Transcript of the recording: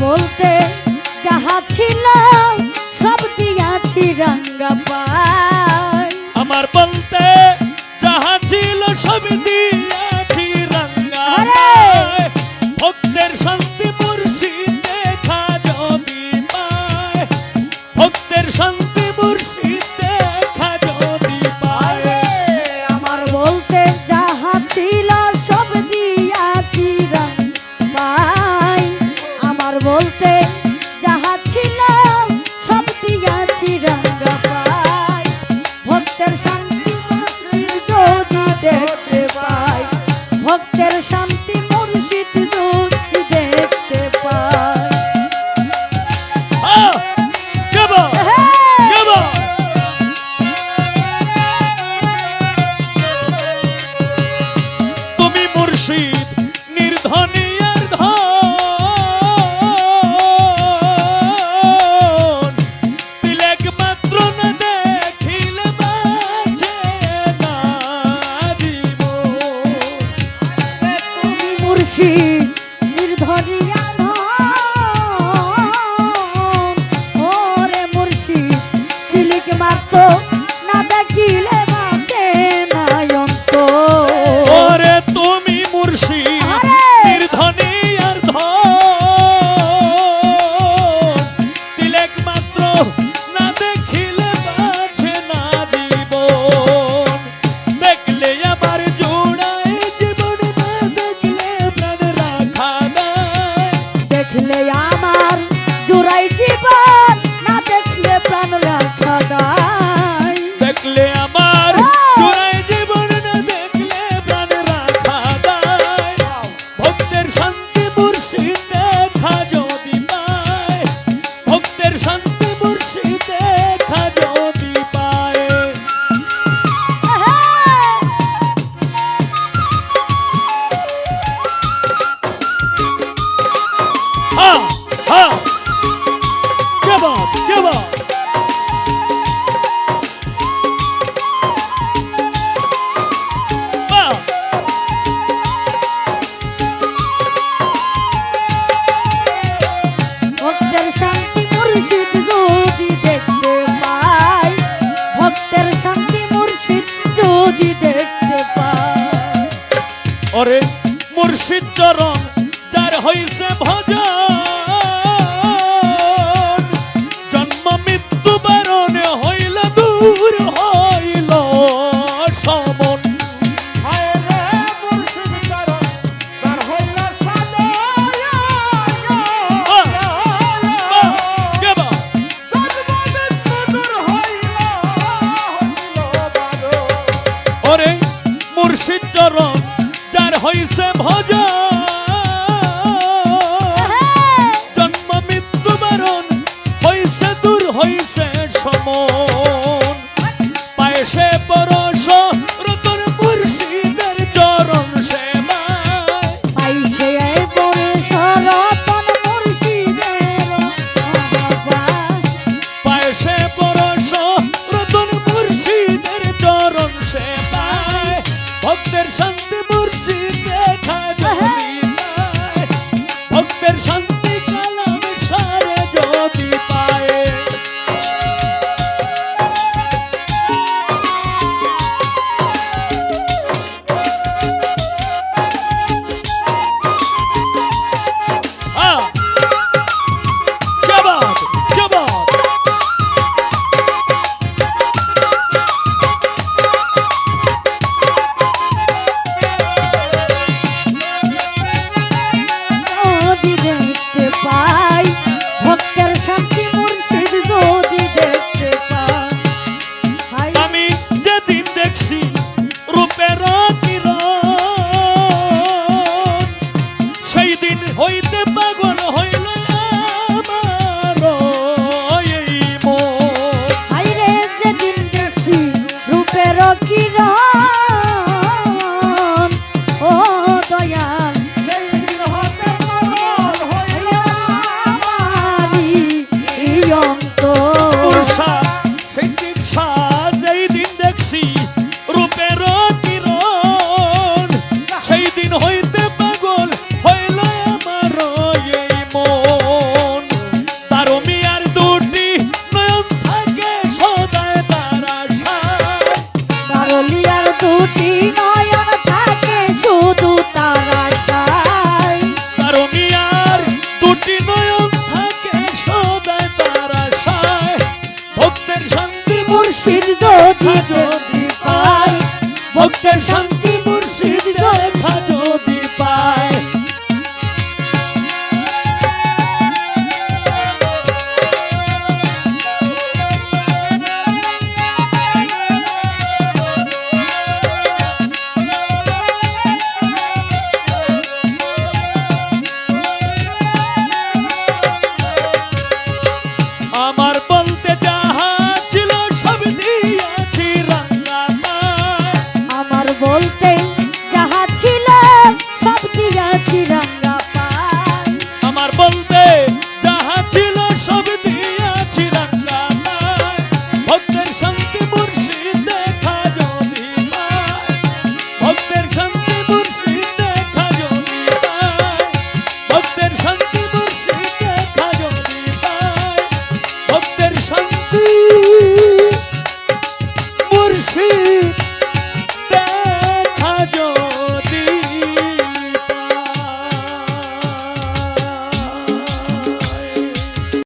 বলতে যাহা ছিল সব দিয়াছি রাঙ্গা পাই। আমার বলতে যাহা ছিল সব দিয়াছি রাঙ্গা পাই। ভক্তের শান্তি মুর্শিদ দেখা যদি পায়, ভক্তের শান্তি মুর্শিদ দেখা যদি পায়। আমার বলতে যাহা ছিল সব দিয়াছি রাঙ্গা পাই। আমার বলতে যাহা ছিল সব দিয়াছি রাঙ্গা পাই। ভক্তের শান্তি মুর্শিদ যদি দেখতে পাই, ভক্তের শান্তি মুর্শিদ যদি দেখতে পাই। তুমি মুর্শিদ নির্ধনী আর ধন, তিলক মাত্র না দেখিলে বাঁচে না জীবন। তুমি মুর্শিদ নির্ধরিয়া ওরে মুর্শিদ তিলক মাত্র না দেখিলে বাঁচে না অন্তর। ওরে তুমি মুর্শিদ নির্ধনী আর ধন, তিলক মাত্র না দেখিলে বাঁচে না জীবন। দেখলে আমার জোড়ায় জীবন, না দেখলে প্রাণ রাখা নাই। দেখলে আমার জোড়াই জীবন, না দেখলে প্রাণ রাখা দায়। দেখলে আমার জোড়ায় জীবন, না দেখলে প্রাণ রাখা দায়। ভক্তের শান্তি মুর্শিদ দেখা যদি পায়, ভক্তের শান্তি মুর্শিদ দেখা যদি পায়। হ্যাঁ হ্যাঁ, কে বাত কে বাত। ভক্তের শান্তি মুর্শিদ যদি দেখতে পাই, ভক্তের শান্তি মুর্শিদ যদি দেখতে পাই। ওরে মুর্শিদ চরণ যার হইছে ভজন, জন্ম মৃত্যু বারণে হইল দূর হইল সমন। ওরে মুর্শিদ চরণ যার হইছে ভজন, জন্ম মৃত্যু বারণ হইছে দূর হইছে সমন। পায় সে পরশ রতন মুর্শিদের চরণ সেবায়, পাইছে পরে সরতন মুর্শিদের আহ্বান। পায় সে পরশ রতন মুর্শিদের চরণ সেবায়। ভক্তের শান্তি মুর্শিদ দেখা নয়ন থাকে সদায় তার আশায় ভক্তের শান্তি মুর্শিদ মুর্শিদ যদি যদি পায় ভক্তের শান্তি মুর্শিদ দেখা